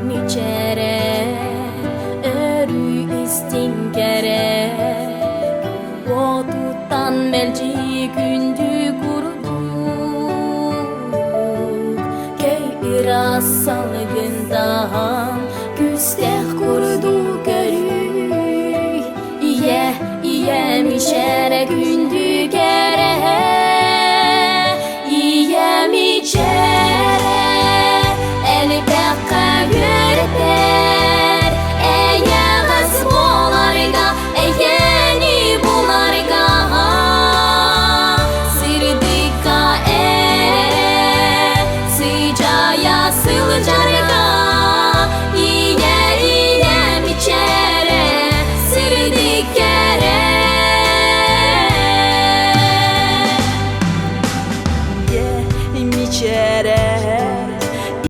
Niçere örü istinkere o tutan melci gündü kuruduk köy iras salgından küsteh kurdu görüy iye mişere gündü kere iye mişere eli pekka yürüter eye gaz bolarga eyeni bularga sirdika ere sicaya sılcarga